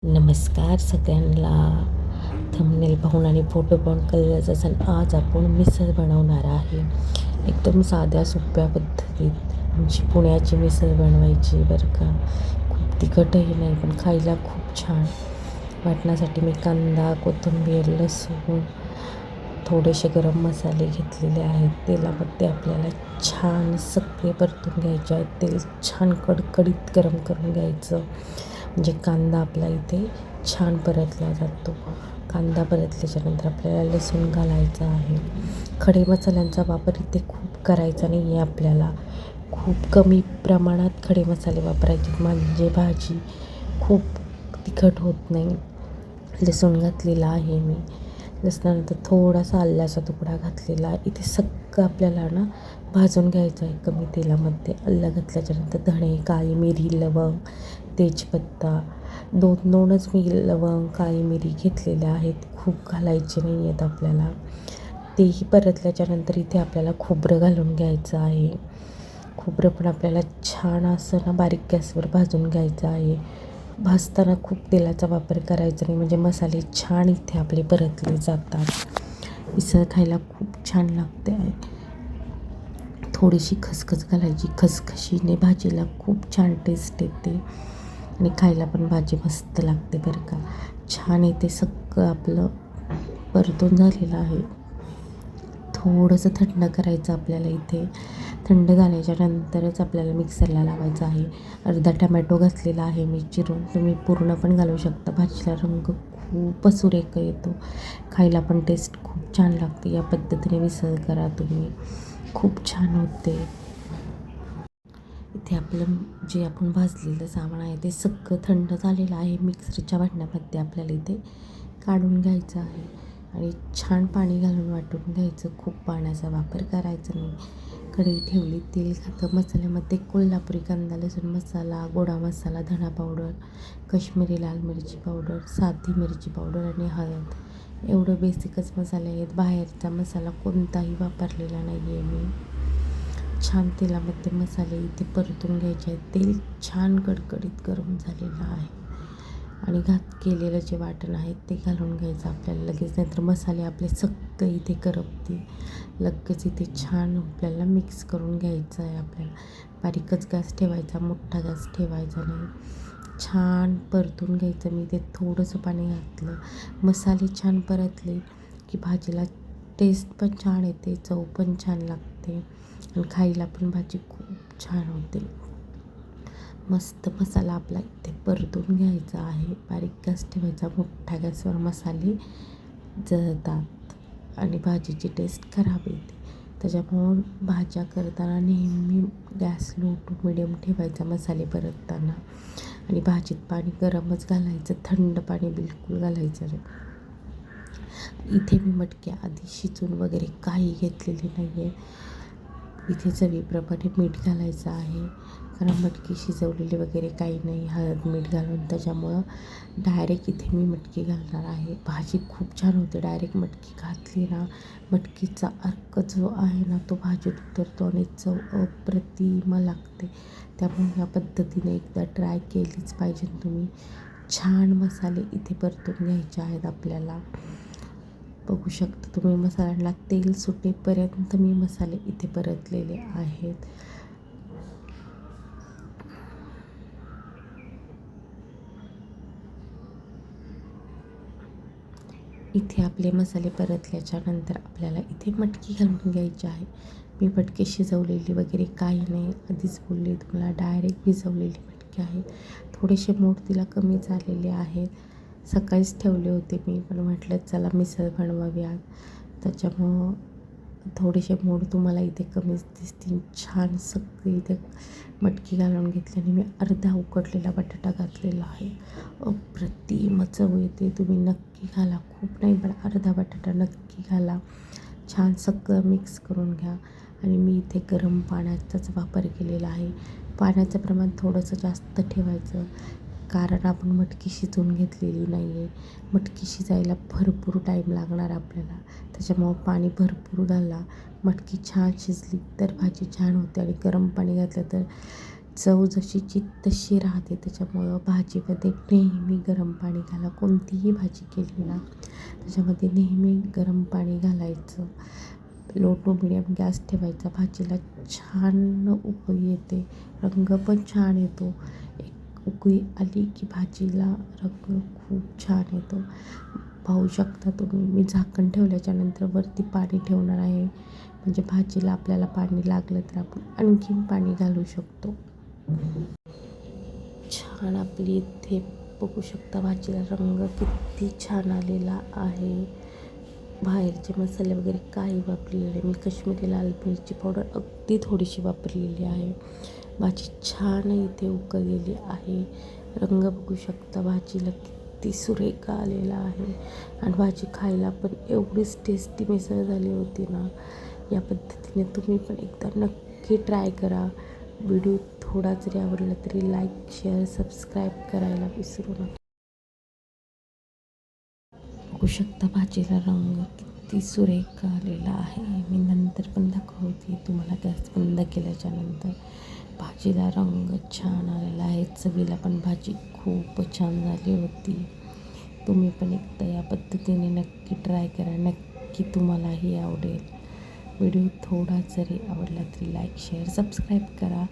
नमस्कार सगळ्यांना. थंबनेल पाहून आणि फोटो पाहून कळलंच असेल, आज आपण मिसळ बनवणार आहे. एकदम साध्या सोप्या पद्धतीत आमची पुण्याची मिसळ बनवायची बरं का. खूप तिखटही नाही, पण खायला खूप छान. वाटण्यासाठी मी कांदा, कोथिंबीर, लसूण, थोडेसे गरम मसाले घेतलेले आहेत. तेलामध्ये आपल्याला छान सगळे परतून घ्यायचे आहेत. तेल छान कडकडीत गरम करून घ्यायचं, म्हणजे कांदा आपला इथे छान परतला जातो. कांदा परतल्याच्यानंतर आपल्याला लसूण घालायचा आहे. खडे मसाल्यांचा वापर इथे खूप करायचा नाही आहे आपल्याला. खूप कमी प्रमाणात खडे मसाले वापरायचे, म्हणजे भाजी खूप तिखट होत नाही. लसूण घातलेला आहे मी. लसणानंतर थोडासा आल्याचा तुकडा घातलेला आहे. इथे सगळं आपल्याला भाजून घ्यायचं आहे कमी तेलामध्ये. आलं घातल्याच्यानंतर धणे, काळी मिरी, लवंग, तेजपत्ता, दोनच मी लवंग, काळी मिरी घेतलेल्या आहेत. खूप घालायचे नाही आहेत आपल्याला. तेही परतल्याच्यानंतर इथे आपल्याला खोबरं घालून घ्यायचं आहे. खोबरं पण आपल्याला छान असं बारीक गॅसवर भाजून घ्यायचं आहे. भाजताना खूप तेलाचा वापर करायचा नाही, म्हणजे मसाले छान इथे आपले परतले जातात. मिसळ खायला खूप छान लागते आहे. थोडीशी खसखस घालायची. खसखशीने भाजीला खूप छान टेस्ट येते आणि खायला पण भाजी मस्त लागते बरं का. छान इथे सगळं आपलं परतून झालेलं आहे. थोडंसं थंड करायचं आपल्याला इथे. थंड झाल्याच्या नंतरच आपल्याला मिक्सरला लावायचं आहे. अर्धा टमॅटो घातलेला आहे मी चिरून. तुम्ही पूर्ण पण घालू शकता. भाजीला रंग खूपच सुरेख येतो. खायला पण टेस्ट खूप छान लागते. या पद्धतीने मिसळ करा तुम्ही, खूप छान होते. इथे आपलं जे आपण भाजलेलं सामान आहे ते सगळं थंड झालेलं आहे. मिक्सरच्या भांड्यामध्ये आपल्याला इथे काढून घ्यायचं आहे आणि छान पाणी घालून वाटून घ्यायचं. खूप पाण्याचा वापर करायचा नाही. कढई ठेवली, तेल घातलं. मसाल्यामध्ये कोल्हापुरी कांदा लसूण मसाला, गोडा मसाला, धना पावडर, काश्मीरी लाल मिरची पावडर, साधी मिरची पावडर आणि हळद, एवढं बेसिकच मसाले आहेत. बाहेरचा मसाला कोणताही वापरलेला नाही आहे मी. छान तेलामध्ये मसाले इथे परतून घ्यायचे आहेत. तेल छान कडकडीत गरम झालेलं आहे आणि केलेलं जे वाटण आहे ते घालून घ्यायचं आपल्याला लगेच, नाहीतर मसाले आपले सगळे इथे करपतील. लगेच इथे छान आपल्याला मिक्स करून घ्यायचं आहे. आपल्याला बारीकच गॅस ठेवायचा, मोठा गॅस ठेवायचा नाही. छान परतून घ्यायचं. मी इथे थोडंसं पाणी घातलं. मसाले छान परतले की भाजीला टेस्ट पण छान येते, चव पण छान लागते आणि खायला पण भाजी खूप छान होते. मस्त मसाला आपला इथे परतून घ्यायचा आहे. बारीक गॅस ठेवायचा, मोठ्या गॅसवर मसाले जळतात आणि भाजीची टेस्ट खराब येते. त्याच्यामुळं भाज्या करताना नेहमी गॅस लो टू मिडियम ठेवायचा मसाले परतताना. आणि भाजीत पाणी गरमच घालायचं, थंड पाणी बिलकुल घालायचं नाही. इथे मी मटकी आधी शिजून वगैरे काही घेतलेली नाही आहे. इथे चवीप्रमाणे मीठ घालायचं आहे, कारण मटकी शिजवलेली वगैरे काही नाही हळद मीठ घालून. त्याच्यामुळं डायरेक्ट इथे मी मटकी घालणार आहे. भाजी खूप छान होते. डायरेक्ट मटकी घातली मटकीचा अर्क जो आहे तो भाजीत उतरतो आणि चव अप्रतिम लागते. त्यामुळे या पद्धतीने एकदा ट्राय केलीच पाहिजे तुम्ही. छान मसाले इथे परतून घ्यायचे आहेत आपल्याला. बघू शकता तुम्ही, मसाल्यांना तेल सुटेपर्यंत मी मसाले इथे परतलेले आहेत. इथे आपले मसाले परतल्याच्या नंतर आपल्याला इथे मटकी घालून घ्यायची आहे. मी मटकी शिजवलेली वगैरे काही नाही, आधीच बोलले तुम्हाला, डायरेक्ट भिजवलेली मटकी आहे. थोडेसे मोड तिला कमी झालेले आहेत. सकाळीच ठेवले होते मी, पण म्हटलं चला मिसळ बनवावी आज, त्याच्यामुळं थोडेसे मोड तुम्हाला इथे कमीच दिसतील. छान सगळी इथे मटकी घालून घेतली आणि मी अर्धा उकडलेला बटाटा घातलेला आहे. अप्रतिम चव येते. तुम्ही नक्की घाला. खूप नाही, पण अर्धा बटाटा नक्की घाला. छान सगळं मिक्स करून घ्या. आणि मी इथे गरम पाण्याचाच वापर केलेला आहे. पाण्याचं प्रमाण थोडंसं जास्त ठेवायचं, कारण आपण मटकी शिजवून घेतलेली नाही आहे. मटकी शिजायला भरपूर टाईम लागणार आपल्याला, त्याच्यामुळं पाणी भरपूर घाला. मटकी छान शिजली तर भाजी छान होते आणि गरम पाणी घातलं तर चव जशीची तशी राहते. त्याच्यामुळं भाजीमध्ये नेहमी गरम पाणी घाला. कोणतीही भाजी केली ना त्याच्यामध्ये नेहमी गरम पाणी घालायचं. लो टू मिडियम गॅस ठेवायचा. भाजीला छान उकळी येते, रंग पण छान येतो. एक उकळी आली की भाजीला रंग खूप छान येतो. पाहू शकता तुम्ही. मी झाकण ठेवल्याच्यानंतर वरती पाणी ठेवणार आहे, म्हणजे भाजीला आपल्याला पाणी लागलं तर आपण आणखीन पाणी घालू शकतो. छान आपली इथे बघू शकता भाजीला रंग किती छान आलेला आहे. बाहेरचे मसाले वगैरे काही वापरलेले नाही. मी काश्मीरी लाल मिरची पावडर अगदी थोडीशी वापरलेली आहे. भाजी छान इथे उकळलेली आहे. रंग बघू शकता भाजीला किती सुरेख आलेला आहे. आणि भाजी खायला पण एवढीच टेस्टी मिसळ झाली होती ना. या पद्धतीने तुम्ही पण एकदा नक्की ट्राय करा. व्हिडिओ थोडा जरी आवडला तरी लाईक, शेअर, सबस्क्राईब करायला विसरू नका. बघू शकता भाजीला रंग किती सुरेख आलेला आहे. मी नंतर पण दाखवते तुम्हाला. गॅस बंद केल्याच्यानंतर भाजीला रंग छान आलेला आहे. चवीला पण भाजी खूप छान झाली होती. तुम्ही पण एकदा या पद्धतीने नक्की ट्राय करा. नक्की तुम्हालाही आवडेल. व्हिडिओ थोडा जरी आवडला तरी लाईक, शेअर, सबस्क्राईब करा.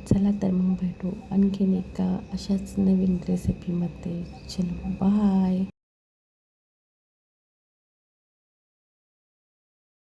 चला तर मग भेटू आणखीन एका अशाच नवीन रेसिपीमध्ये. चलो बाय.